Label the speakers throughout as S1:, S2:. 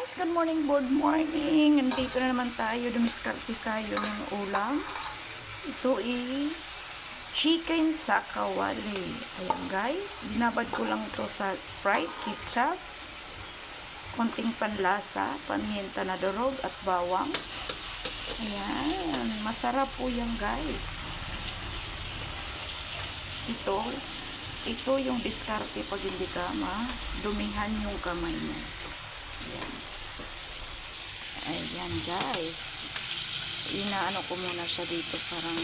S1: Guys, good morning. Nandito na naman tayo, dumiskarte tayo ng ulam. Ito chicken sa kawali. Ayan guys, binabad ko lang ito sa Sprite, ketchup, konting panlasa, paminta na durog at bawang. Ayan, masarap po yan guys. Ito yung diskarte pag hindi ka dumihan yung kamay mo. Ayan guys, inaano ko muna siya dito, parang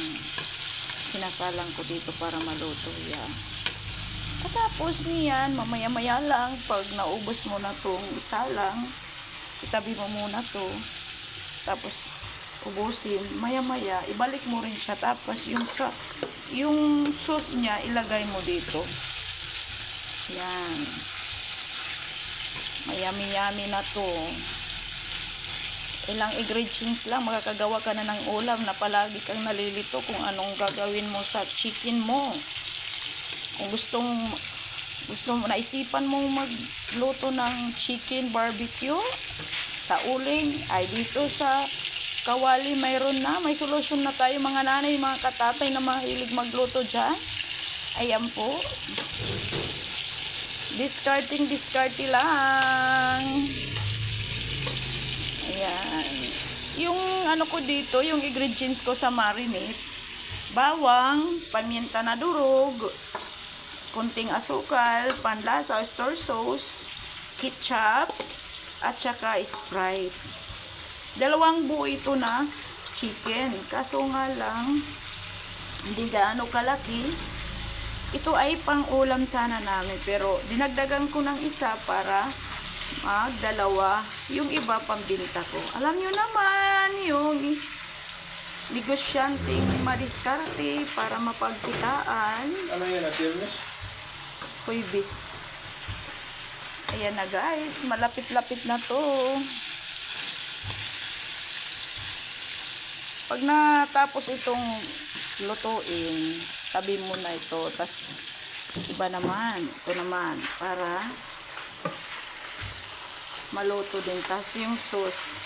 S1: sinasalang ko dito para maluto yan. At tapos niyan, mamaya-maya lang, pag naubos mo na tong isalang, itabi mo muna to, tapos ubusin, maya-maya ibalik mo rin siya, tapos yung sauce niya ilagay mo dito. Yan, mayami-yami na to. Ilang ingredients lang, makakagawa ka na ng ulam na palagi kang nalilito kung anong gagawin mo sa chicken mo. Kung gusto mo, naisipan mong magluto ng chicken barbecue sa uling, ay dito sa kawali mayroon na, may solusyon na tayo mga nanay, mga katatay na mahilig magluto dyan. Ayan po. Discarding lang. Ayan. Yung ano ko dito, yung ingredients ko sa marinade, bawang, paminta na durog, kunting asukal, panlasa, oyster sauce, ketchup, at saka Sprite. Dalawang buo ito na chicken. Kaso nga lang, hindi gaano kalaki. Ito ay pang ulam sana namin, pero dinagdagan ko ng isa para magdalawa, yung iba pambinta ko. Alam nyo naman, yung negosyanteng madiskarte para mapagkitaan.
S2: Ano yan, Atirnes?
S1: Huybis. Ayan na guys, malapit-lapit na to. Pag natapos itong lutuin, tabi mo na ito, tas iba naman, ito naman, para maluto din. Tas yung sauce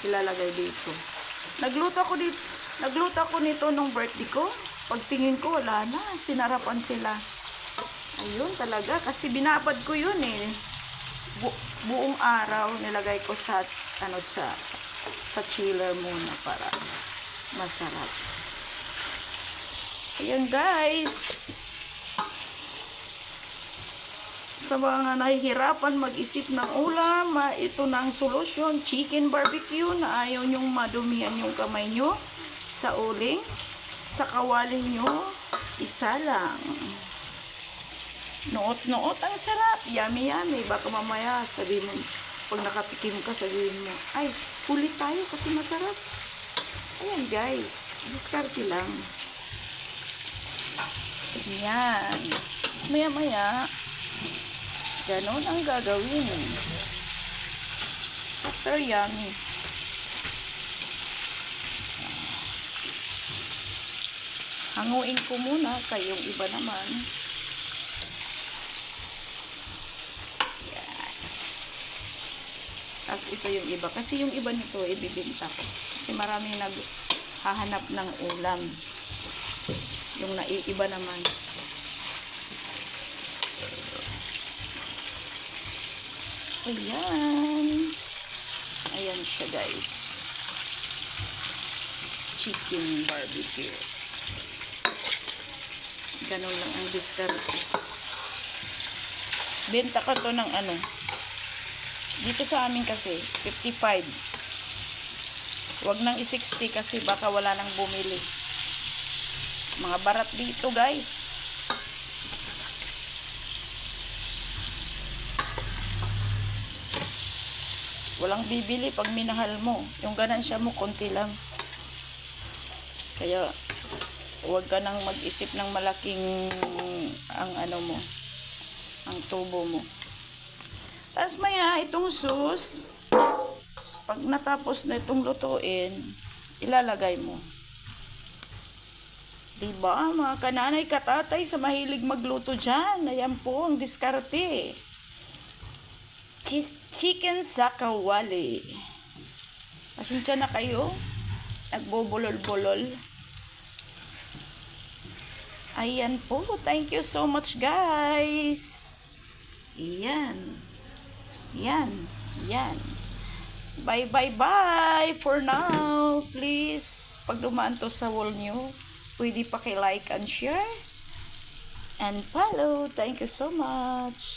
S1: ilalagay dito. Nagluto ako nito nung birthday ko. Pagtingin ko, wala na, sinarapan sila. Ayun talaga, kasi binabad ko yun buong araw nilagay ko sa chiller muna para masarap. Ayan guys, sa mga nahihirapan mag-isip ng ulam, ito na ang solusyon. Chicken barbecue na ayaw nyong madumihan yung kamay nyo sa uling, sa kawali nyo, isa lang. Noot-noot, ang sarap, yummy. Baka mamaya sabihin mo, pag nakatikim ka, sabihin mo, ay, huli tayo kasi masarap. Ayan guys, diskarte lang. Ayan, maya-maya ganon ang gagawin. After yummy. Hanguin ko muna, kayong iba naman. Yan. Tapos ito yung iba. Kasi yung iba nito, ibibinta ko. Kasi maraming naghahanap ng ulam. Yung naiiba naman. Ayan siya guys, chicken barbecue. Ganun lang ang diskarte. Benta ko to ng dito sa amin kasi 55. Wag nang i-60 kasi baka wala nang bumili. Mga barat dito guys. Walang bibili pag minahal mo. Yung ganansya mo, konti lang. Kaya, huwag ka nang mag-isip ng malaking ang tubo mo. Tapos maya, itong sauce, pag natapos na itong lutuin, ilalagay mo. Diba, mga kananay, katatay, sa mahilig magluto dyan. Ayan po ang diskarte. chicken sa kawali. Pasensya na kayo. Nagbobulol-bulol. Ayan po. Thank you so much, guys. Yan. Yan. Yan. Bye, bye, bye for now. Please, pag dumaan to sa wall nyo, pwede pa like and share and follow. Thank you so much.